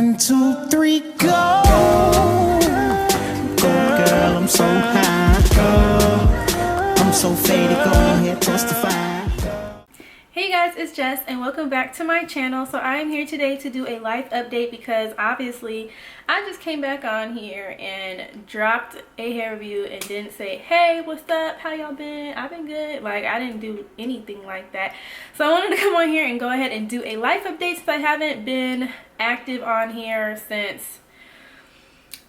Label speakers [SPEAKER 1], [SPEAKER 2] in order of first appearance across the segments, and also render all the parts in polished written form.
[SPEAKER 1] 1, 2, 3, go. Go, girl, I'm so high. Go. I'm so faded, go ahead, testify.
[SPEAKER 2] Hey guys, it's Jess and welcome back to my channel. So I am here today to do a life update because obviously I just came back on here and dropped a hair review and didn't say, hey, what's up, how y'all been? I've been good. Like, I didn't do anything like that. So I wanted to come on here and go ahead and do a life update since I haven't been active on here since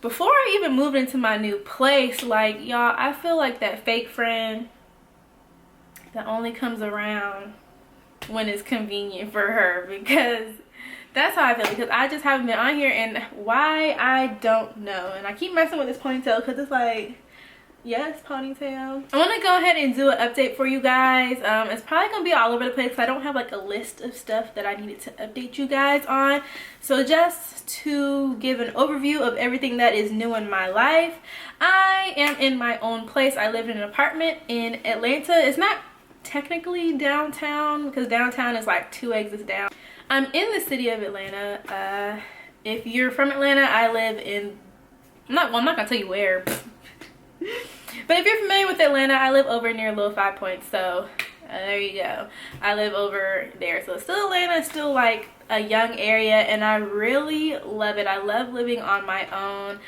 [SPEAKER 2] before I even moved into my new place. Like, y'all, I feel like that fake friend that only comes around when it's convenient for her, because that's how I feel, because I just haven't been on here, and why, I don't know. And I keep messing with this ponytail because it's like, yes, ponytail. I want to go ahead and do an update for you guys. It's probably gonna be all over the place because I don't have like a list of stuff that I needed to update you guys on. So just to give an overview of everything that is new in my life, I am in my own place. I live in an apartment in Atlanta. It's not technically downtown because downtown is like 2 exits down. I'm in the city of Atlanta. If you're from Atlanta, I live in, I'm not gonna tell you where, but if you're familiar with Atlanta, I live over near Little 5 Points. So there you go, I live over there. So it's still Atlanta, it's still like a young area, and I really love it. I love living on my own.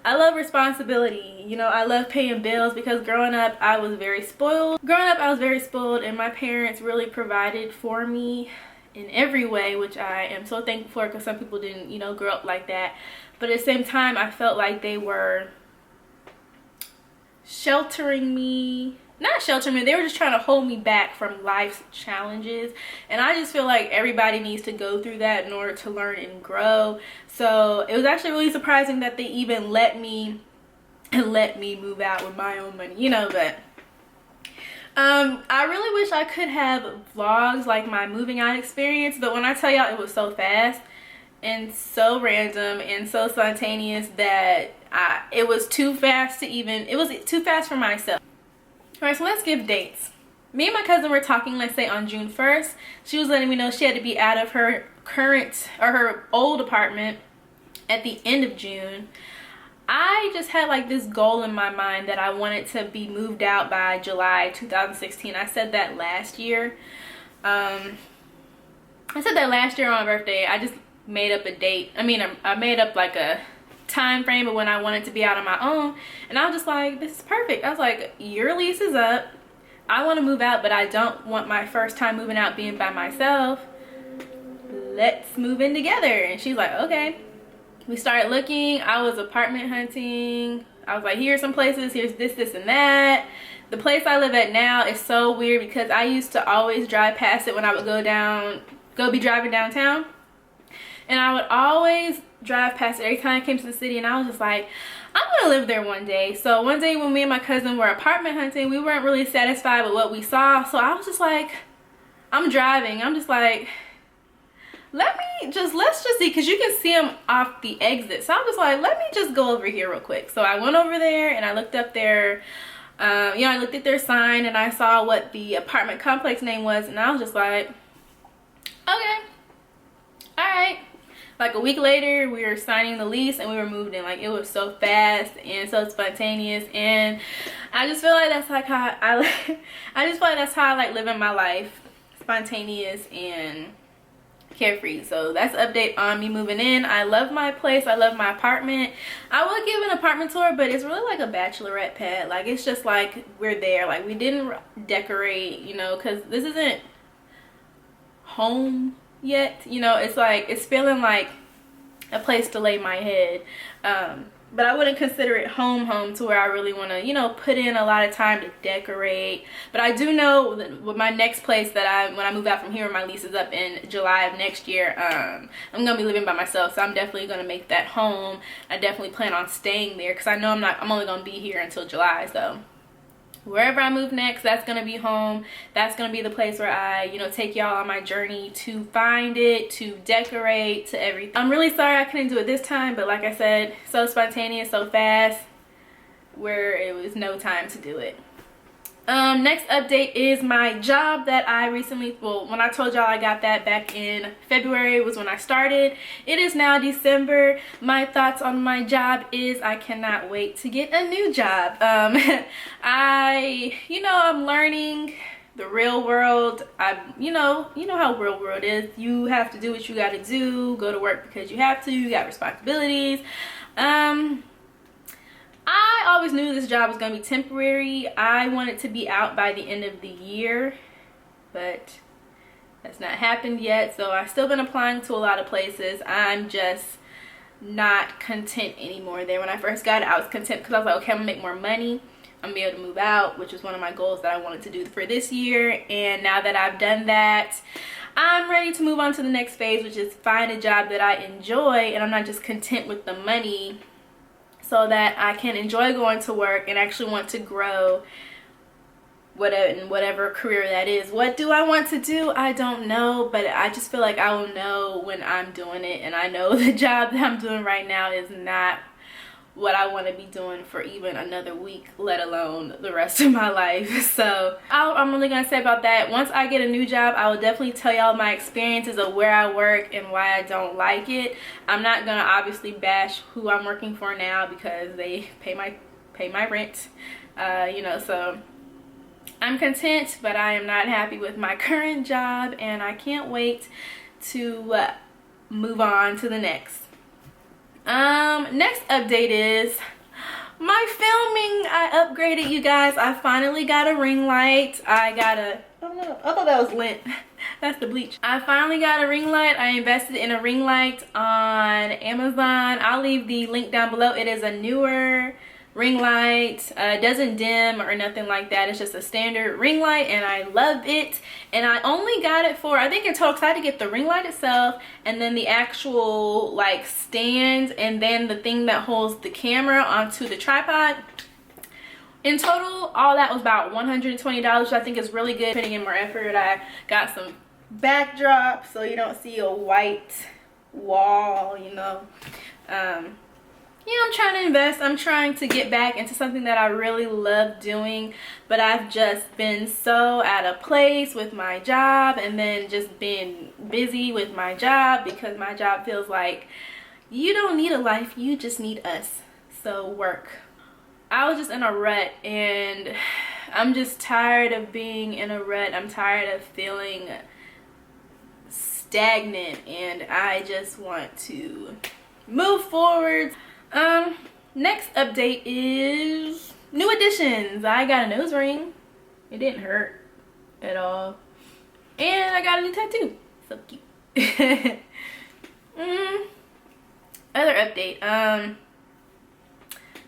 [SPEAKER 2] I love responsibility. You know, I love paying bills because growing up I was very spoiled. And my parents really provided for me in every way, which I am so thankful for, because some people didn't, you know, grow up like that. But at the same time, I felt like they were sheltering me. Not sheltering me, they were just trying to hold me back from life's challenges. And I just feel like everybody needs to go through that in order to learn and grow. So it was actually really surprising that they even let me move out with my own money, you know. But I really wish I could have vlogs like my moving out experience, but when I tell y'all, it was so fast and so random and so spontaneous that it was too fast for myself. All right, so let's give dates. Me and my cousin were talking, let's say on June 1st. She was letting me know she had to be out of her her old apartment at the end of June. I just had like this goal in my mind that I wanted to be moved out by July 2016. I said that last year. I said that last year on my birthday. I just made up a date. I mean, I made up like a time frame of when I wanted to be out on my own, and I was just like, this is perfect. I was like, your lease is up, I want to move out, but I don't want my first time moving out being by myself. Let's move in together. And she's like, okay. We started looking. I was apartment hunting. I was like, here's some places, here's this and that. The place I live at now is so weird because I used to always drive past it when I would go be driving downtown, and I would always drive past it every time I came to the city, and I was just like, I'm gonna live there one day. So one day when me and my cousin were apartment hunting, we weren't really satisfied with what we saw, so I was just like, I'm driving, I'm just like, let's just see, because you can see them off the exit. So I'm just like, let me just go over here real quick. So I went over there and I looked up their I looked at their sign and I saw what the apartment complex name was, and I was just like, okay, all right. Like a week later, we were signing the lease and we were moved in. Like, it was so fast and so spontaneous, and I just feel like that's like how I like living my life, spontaneous and carefree. So that's an update on me moving in. I love my place, I love my apartment. I would give an apartment tour, but it's really like a bachelorette pad. Like, it's just like we're there. Like, we didn't decorate, you know, because this isn't home yet, you know. It's like, it's feeling like a place to lay my head, but I wouldn't consider it home to where I really want to, you know, put in a lot of time to decorate. But I do know that with my next place that when I move out from here, my lease is up in July of next year, I'm gonna be living by myself, so I'm definitely gonna make that home. I definitely plan on staying there because I know I'm only gonna be here until July. So wherever I move next, that's gonna be home. That's gonna be the place where I, you know, take y'all on my journey to find it, to decorate, to everything. I'm really sorry I couldn't do it this time, but like I said, so spontaneous, so fast, where it was no time to do it. Next update is my job that I recently, well, when I told y'all I got that back in February was when I started. It is now December. My thoughts on my job is I cannot wait to get a new job. I'm learning the real world. You know how real world is. You have to do what you got to do, go to work because you have to, you got responsibilities. I always knew this job was going to be temporary. I wanted to be out by the end of the year, but that's not happened yet. So I've still been applying to a lot of places. I'm just not content anymore. There, when I first got it, I was content because I was like, okay, I'm going to make more money. I'm going to be able to move out, which is one of my goals that I wanted to do for this year. And now that I've done that, I'm ready to move on to the next phase, which is find a job that I enjoy and I'm not just content with the money, so that I can enjoy going to work and actually want to grow whatever career that is. What do I want to do? I don't know, but I just feel like I will know when I'm doing it. And I know the job that I'm doing right now is not what I want to be doing for even another week, let alone the rest of my life. So I'm really gonna say about that, once I get a new job, I will definitely tell y'all my experiences of where I work and why I don't like it. I'm not gonna obviously bash who I'm working for now because they pay my rent, so I'm content, but I am not happy with my current job and I can't wait to move on to the next. Next update is my filming. I upgraded, you guys. I finally got a ring light. I thought that was lint. That's the bleach. I finally got a ring light. I invested in a ring light on Amazon. I'll leave the link down below. It is a newer ring light. It doesn't dim or nothing like that. It's just a standard ring light and I love it. And I only got it for, I think in total, 'cause I had to get the ring light itself and then the actual like stand and then the thing that holds the camera onto the tripod. In total, all that was about $120, which I think is really good. Putting in more effort. I got some backdrop so you don't see a white wall, Yeah, I'm trying to invest. I'm trying to get back into something that I really love doing, but I've just been so out of place with my job and then just been busy with my job because my job feels like you don't need a life, you just need us. So work. I was just in a rut and I'm just tired of being in a rut. I'm tired of feeling stagnant and I just want to move forward. Next update is new additions. I got a nose ring. It didn't hurt at all. And I got a new tattoo. So cute. Other update.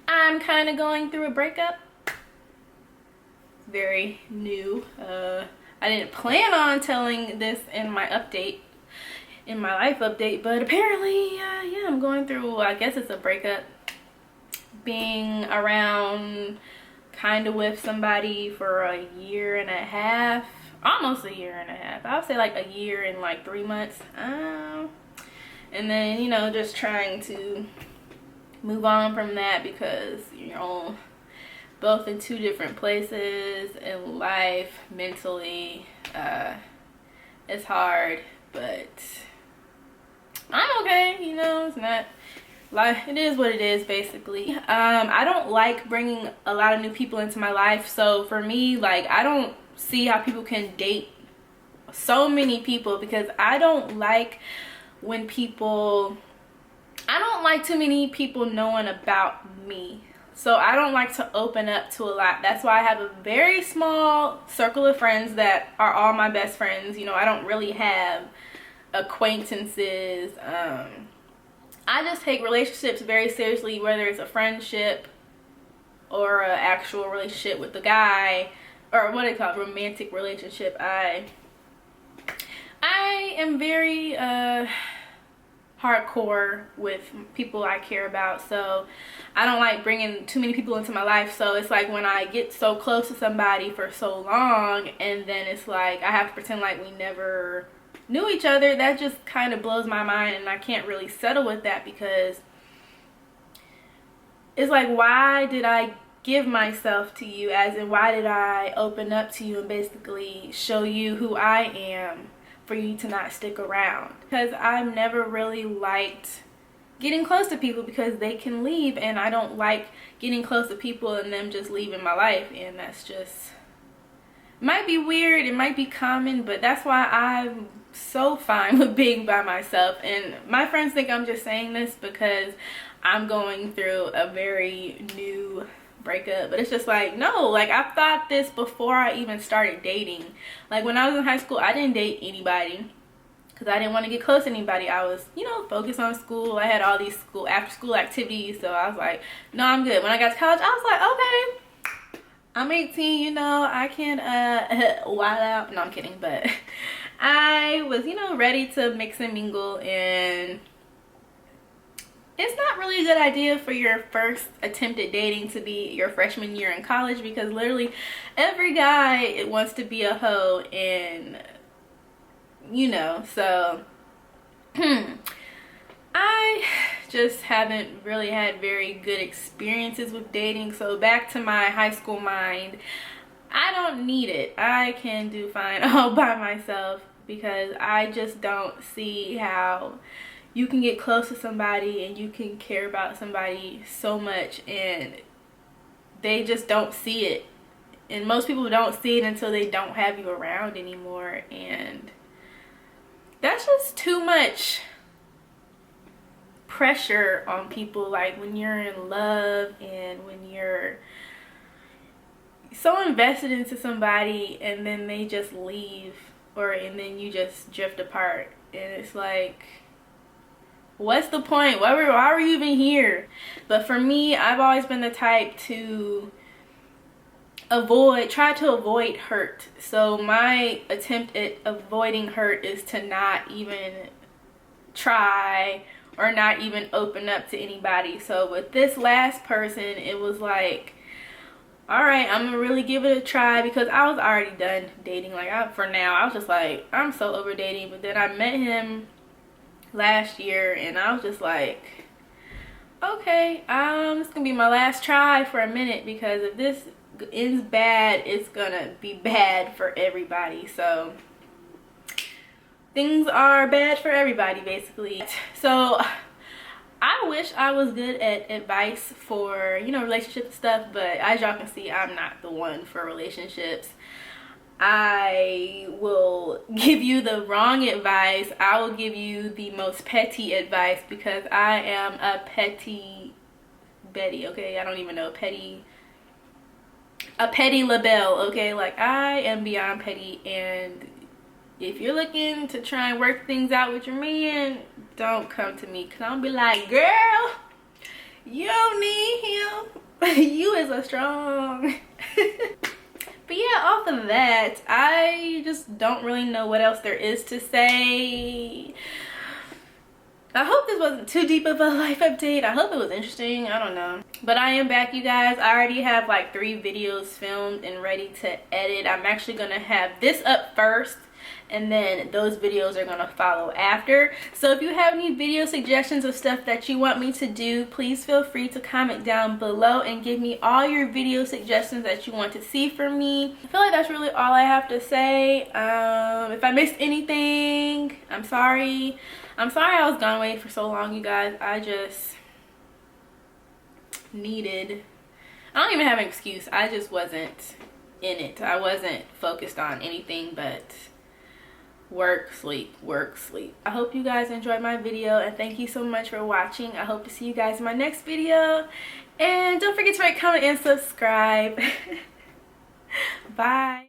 [SPEAKER 2] I'm kind of going through a breakup. Very new. I didn't plan on telling this in my update. In my life update, but apparently yeah, I'm going through, I guess it's a breakup. Being around kind of with somebody for a year and a half, almost a year and a half. I would say like a year and like 3 months. And then just trying to move on from that because you're both in two different places in life mentally. It's hard, but I'm okay, it's not like, it is what it is basically. I don't like bringing a lot of new people into my life, so for me, like, I don't see how people can date so many people because I don't like too many people knowing about me. So I don't like to open up to a lot. That's why I have a very small circle of friends that are all my best friends. I don't really have acquaintances. I just take relationships very seriously, whether it's a friendship or an actual relationship with the guy, or what they call romantic relationship. I am very hardcore with people I care about, so I don't like bringing too many people into my life. So it's like when I get so close to somebody for so long and then it's like I have to pretend like we never knew each other, that just kind of blows my mind, and I can't really settle with that because it's like, why did I give myself to you, as in why did I open up to you and basically show you who I am for you to not stick around? Because I've never really liked getting close to people because they can leave, and I don't like getting close to people and them just leaving my life. And that's just, might be weird, it might be common, but that's why I'm so fine with being by myself. And my friends think I'm just saying this because I'm going through a very new breakup, but it's just like, no, like I've thought this before I even started dating. Like when I was in high school, I didn't date anybody because I didn't want to get close to anybody. I was, you know, focused on school. I had all these after school activities, so I was like, no, I'm good. When I got to college, I was like, okay, I'm 18, you know, I can wild out. No, I'm kidding, but I was, you know, ready to mix and mingle. And it's not really a good idea for your first attempt at dating to be your freshman year in college, because literally every guy wants to be a hoe, and you know, so I just haven't really had very good experiences with dating. So back to my high school mind, I don't need it. I can do fine all by myself, because I just don't see how you can get close to somebody and you can care about somebody so much and they just don't see it. And most people don't see it until they don't have you around anymore, and that's just too much pressure on people. Like when you're in love and when you're so invested into somebody and then they just leave, and then you just drift apart, and it's like, what's the point? Why were you even here? But for me, I've always been the type to try to avoid hurt. So my attempt at avoiding hurt is to not even try or not even open up to anybody. So with this last person, it was like, all right, I'm gonna really give it a try, because I was already done dating. Like for now, I was just like, I'm so over dating. But then I met him last year and I was just like, okay, this is gonna be my last try for a minute, because if this ends bad, it's gonna be bad for everybody. So things are bad for everybody basically. So I wish I was good at advice for, you know, relationship stuff, but as y'all can see, I'm not the one for relationships. I will give you the wrong advice. I will give you the most petty advice, because I am a petty Betty, okay? I don't even know, a petty labelle, okay? Like I am beyond petty, and if you're looking to try and work things out with your man, don't come to me, because I'm gonna be like, girl, you don't need him. You is a strong. But yeah, off of that, I just don't really know what else there is to say. I hope this wasn't too deep of a life update. I hope it was interesting. I don't know. But I am back, you guys. I already have like 3 videos filmed and ready to edit. I'm actually going to have this up first, and then those videos are going to follow after. So if you have any video suggestions of stuff that you want me to do, please feel free to comment down below and give me all your video suggestions that you want to see from me. I feel like that's really all I have to say. If I missed anything, I'm sorry. I'm sorry I was gone away for so long, you guys. I just needed, I don't even have an excuse. I just wasn't in it. I wasn't focused on anything but work, sleep, work, sleep. I hope you guys enjoyed my video, and thank you so much for watching. I hope to see you guys in my next video, and don't forget to rate, comment, and subscribe. Bye.